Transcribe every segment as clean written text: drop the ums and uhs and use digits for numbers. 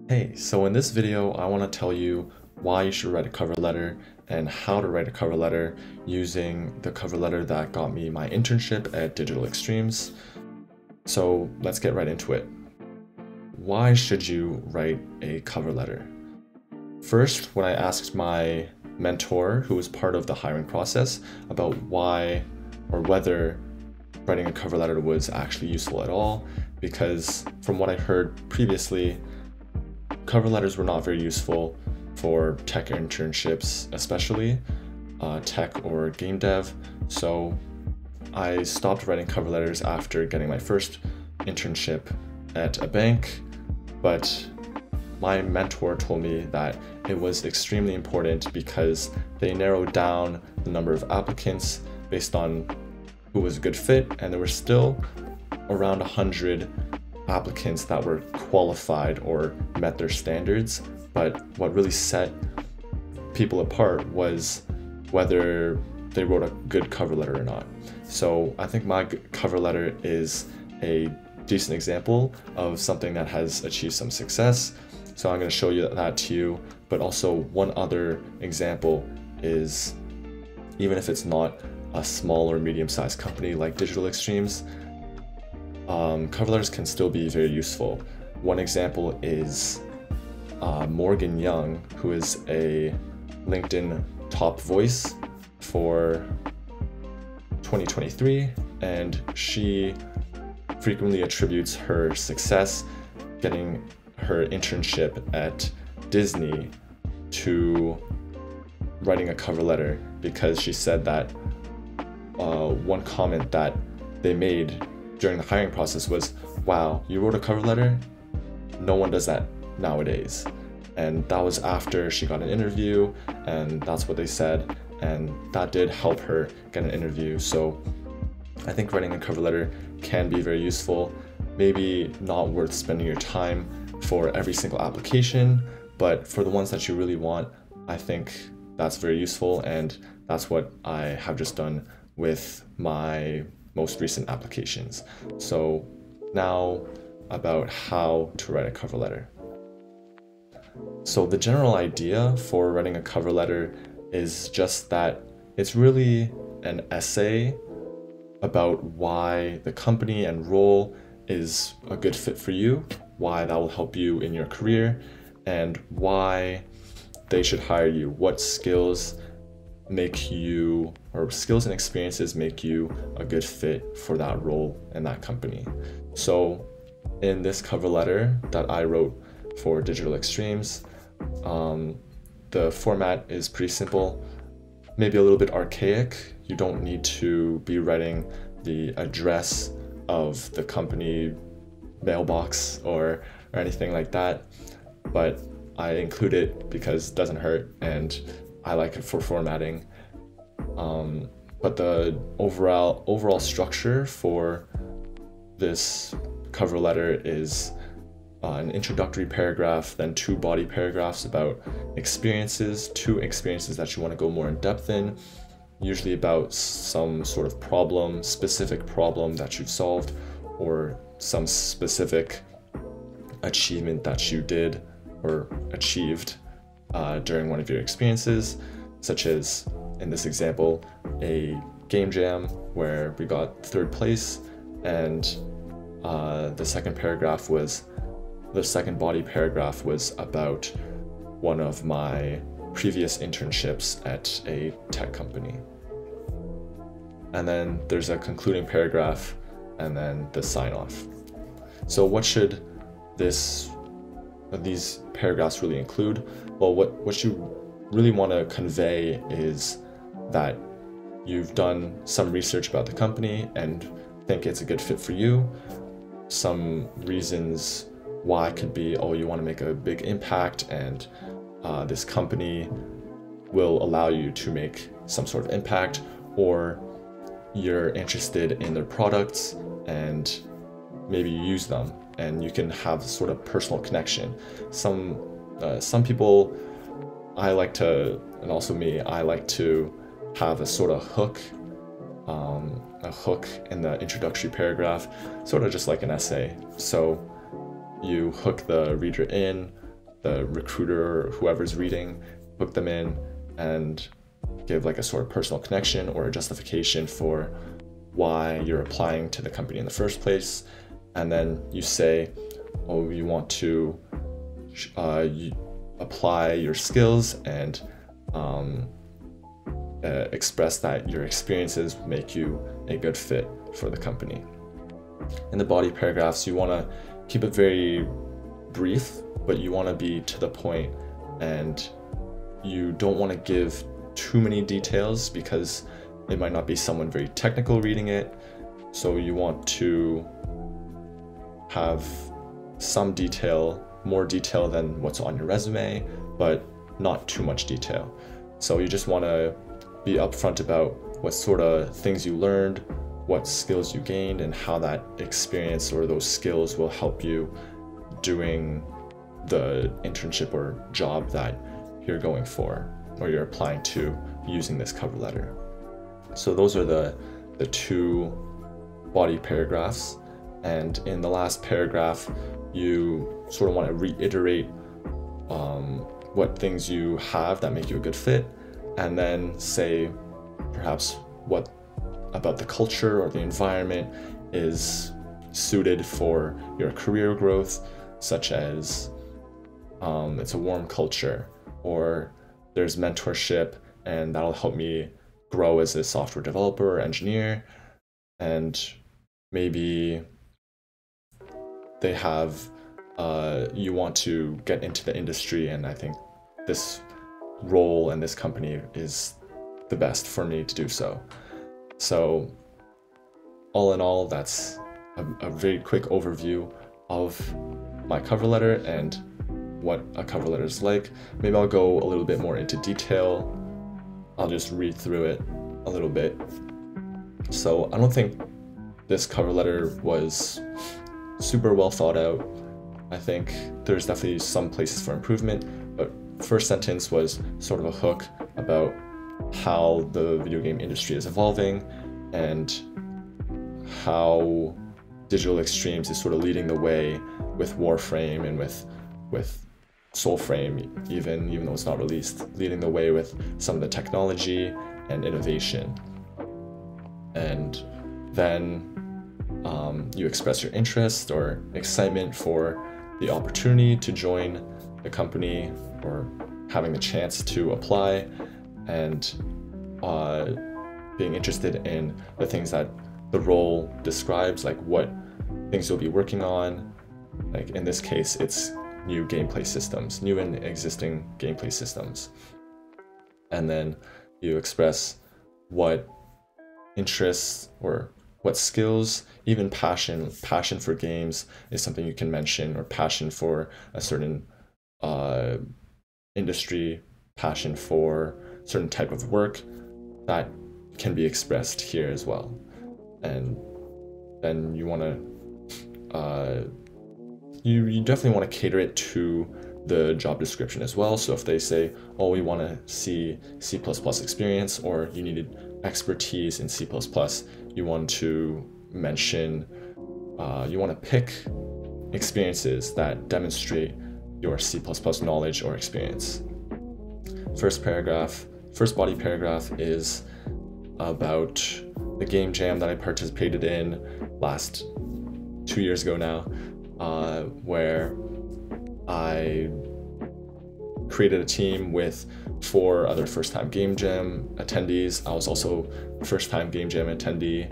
Hey, so in this video, I want to tell you why you should write a cover letter and how to write a cover letter using the cover letter that got me my internship at Digital Extremes. So let's get right into it. Why should you write a cover letter? First, when I asked my mentor, who was part of the hiring process, about why or whether writing a cover letter was actually useful at all, because from what I heard previously, cover letters were not very useful for tech internships, especially tech or game dev. So I stopped writing cover letters after getting my first internship at a bank, but my mentor told me that it was extremely important because they narrowed down the number of applicants based on who was a good fit, and there were still around 100 applicants that were qualified or met their standards. But what really set people apart was whether they wrote a good cover letter or not. So I think my cover letter is a decent example of something that has achieved some success. So I'm going to show you that to you. But also one other example is, even if it's not a small or medium-sized company like Digital Extremes, cover letters can still be very useful. One example is Morgan Young, who is a LinkedIn top voice for 2023, and she frequently attributes her success getting her internship at Disney to writing a cover letter, because she said that one comment that they made during the hiring process was, "Wow, you wrote a cover letter? No one does that nowadays." And that was after she got an interview, and that's what they said, and that did help her get an interview. So I think writing a cover letter can be very useful. Maybe not worth spending your time for every single application, but for the ones that you really want, I think that's very useful, and that's what I have just done with my most recent applications. So now about how to write a cover letter. So the general idea for writing a cover letter is just that it's really an essay about why the company and role is a good fit for you, why that will help you in your career, and why they should hire you, what skills make you, or skills and experiences make you a good fit for that role and that company. So in this cover letter that I wrote for Digital Extremes, the format is pretty simple, maybe a little bit archaic. You don't need to be writing the address of the company mailbox or anything like that, but I include it because it doesn't hurt and I like it for formatting. But the overall structure for this cover letter is an introductory paragraph, then 2 body paragraphs about experiences, 2 experiences that you want to go more in depth in, usually about some sort of problem, specific problem that you've solved, or some specific achievement that you did or achieved during one of your experiences, such as, in this example, a game jam where we got 3rd place, and the second body paragraph was about one of my previous internships at a tech company. And then there's a concluding paragraph, and then the sign off. So what should these paragraphs really include? Well, what you really want to convey is that you've done some research about the company and think it's a good fit for you. Some reasons why could be, oh, you want to make a big impact, and this company will allow you to make some sort of impact, or you're interested in their products and maybe you use them and you can have sort of personal connection. Some people, I like to, and also me, I like to have a sort of hook in the introductory paragraph, sort of just like an essay. So you hook the reader in the recruiter or whoever's reading, hook them in and give like a sort of personal connection or a justification for why you're applying to the company in the first place. And then you say, oh, you want to you apply your skills and express that your experiences make you a good fit for the company. In the body paragraphs, you want to keep it very brief, but you want to be to the point, and you don't want to give too many details because it might not be someone very technical reading it. So you want to have some detail, more detail than what's on your resume, but not too much detail. So you just want to be upfront about what sort of things you learned, what skills you gained, and how that experience or those skills will help you doing the internship or job that you're going for or you're applying to using this cover letter. So those are the two body paragraphs. And in the last paragraph, you sort of want to reiterate what things you have that make you a good fit, and then say perhaps what about the culture or the environment is suited for your career growth, such as it's a warm culture, or there's mentorship and that'll help me grow as a software developer or engineer, and maybe they have you want to get into the industry, and I think this role and this company is the best for me to do so. So all in all, that's a very quick overview of my cover letter and what a cover letter is like. Maybe I'll go a little bit more into detail. I'll just read through it a little bit. So I don't think this cover letter was super well thought out. I think there's definitely some places for improvement, but first sentence was sort of a hook about how the video game industry is evolving and how Digital Extremes is sort of leading the way with Warframe and with Soulframe, even though it's not released, leading the way with some of the technology and innovation. And then you express your interest or excitement for the opportunity to join the company or having the chance to apply, and being interested in the things that the role describes, like what things you'll be working on. Like in this case, it's new gameplay systems, new and existing gameplay systems. And then you express what interests or what skills, even passion for games is something you can mention, or passion for a certain industry, passion for certain type of work, that can be expressed here as well. And then you want to you definitely want to cater it to the job description as well. So if they say, oh, we want to see C++ experience, or you needed expertise in C++, you want to mention, you want to pick experiences that demonstrate your C++ knowledge or experience. First body paragraph is about the game jam that I participated in last 2 years ago now, where I created a team with 4 other first-time Game Jam attendees. I was also a first-time Game Jam attendee,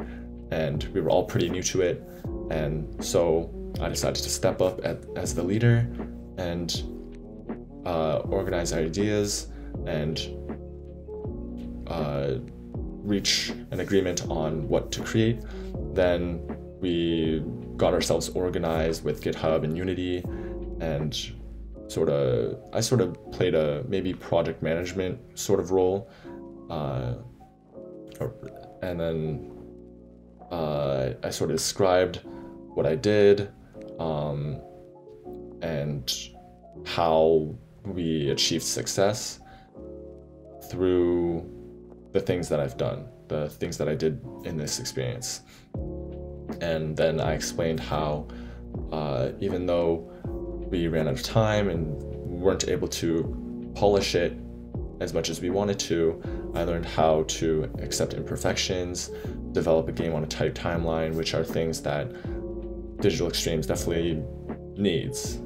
and we were all pretty new to it. And so I decided to step up as the leader and organize ideas and reach an agreement on what to create. Then we got ourselves organized with GitHub and Unity, and I sort of played a maybe project management sort of role, and then I sort of described what I did and how we achieved success through the things that I've done, the things that I did in this experience. And then I explained how even though we ran out of time and weren't able to polish it as much as we wanted to. I learned how to accept imperfections, develop a game on a tight timeline, which are things that Digital Extremes definitely needs.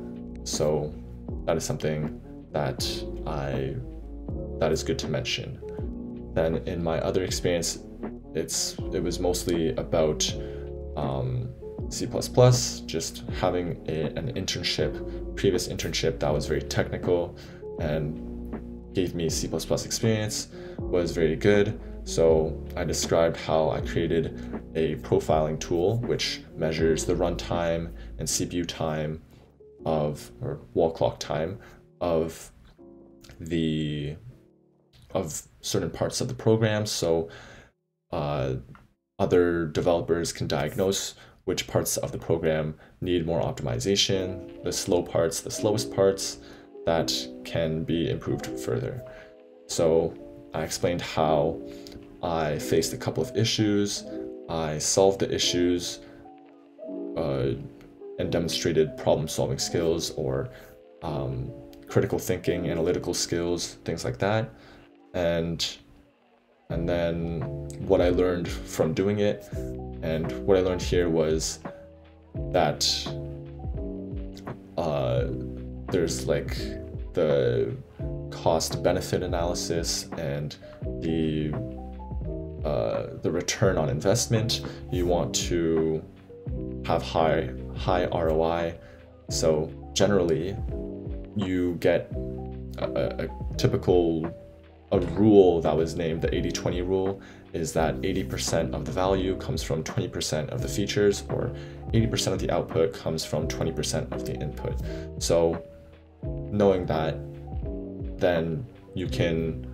So that is something that is good to mention. Then in my other experience, it was mostly about C++, just having an internship, previous internship that was very technical and gave me C++ experience, was very good. So I described how I created a profiling tool which measures the runtime and CPU time or wall clock time of certain parts of the program, so other developers can diagnose which parts of the program need more optimization, the slowest parts that can be improved further. So I explained how I faced a couple of issues, I solved the issues, and demonstrated problem-solving skills or critical thinking, analytical skills, things like that. And then what I learned from doing it, and what I learned here was that there's like the cost-benefit analysis and the return on investment. You want to have high ROI. So generally, you get a typical rule that was named the 80-20 rule, is that 80% of the value comes from 20% of the features, or 80% of the output comes from 20% of the input. So knowing that, then you can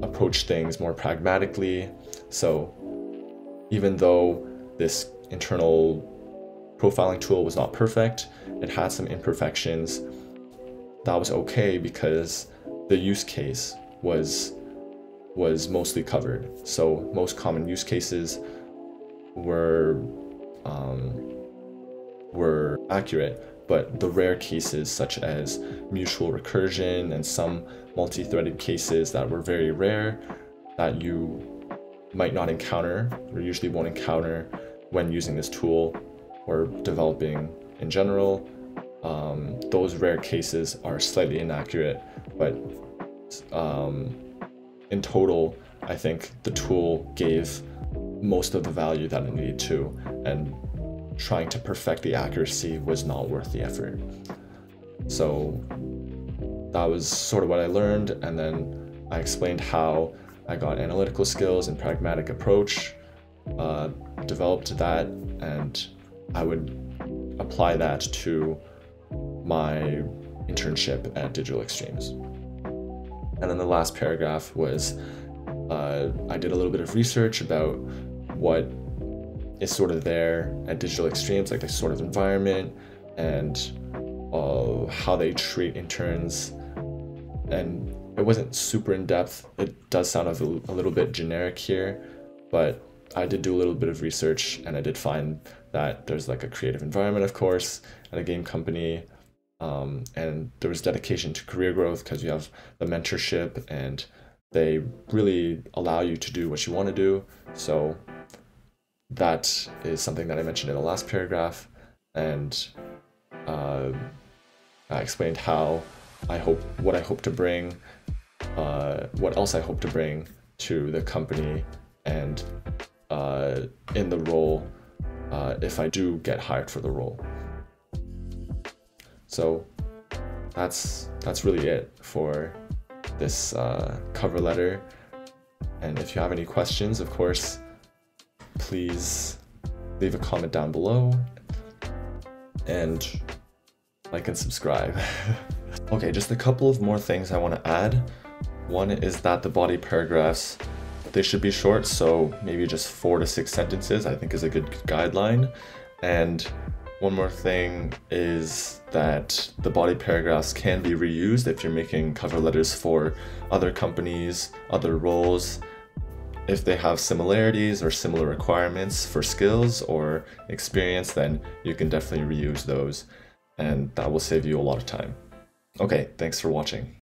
approach things more pragmatically. So even though this internal profiling tool was not perfect, it had some imperfections, that was okay because the use case was mostly covered. So most common use cases were accurate, but the rare cases such as mutual recursion and some multi-threaded cases that were very rare that you might not encounter or usually won't encounter when using this tool or developing in general, those rare cases are slightly inaccurate, but in total, I think the tool gave most of the value that it needed to, and trying to perfect the accuracy was not worth the effort. So that was sort of what I learned, and then I explained how I got analytical skills and pragmatic approach, developed that, and I would apply that to my internship at Digital Extremes. And then the last paragraph was I did a little bit of research about what is sort of there at Digital Extremes, like the sort of environment and how they treat interns. And it wasn't super in-depth. It does sound a little bit generic here, but I did do a little bit of research, and I did find that there's like a creative environment, of course, at a game company. And there was dedication to career growth because you have the mentorship and they really allow you to do what you want to do. So that is something that I mentioned in the last paragraph. And I explained how what I hope to bring, what else I hope to bring to the company and in the role if I do get hired for the role. So that's really it for this cover letter. And if you have any questions, of course, please leave a comment down below and like and subscribe. Okay, just a couple of more things I want to add. One is that the body paragraphs, they should be short, so maybe just 4 to 6 sentences I think is a good guideline. And one more thing is that the body paragraphs can be reused if you're making cover letters for other companies, other roles. If they have similarities or similar requirements for skills or experience, then you can definitely reuse those, and that will save you a lot of time. Okay, thanks for watching.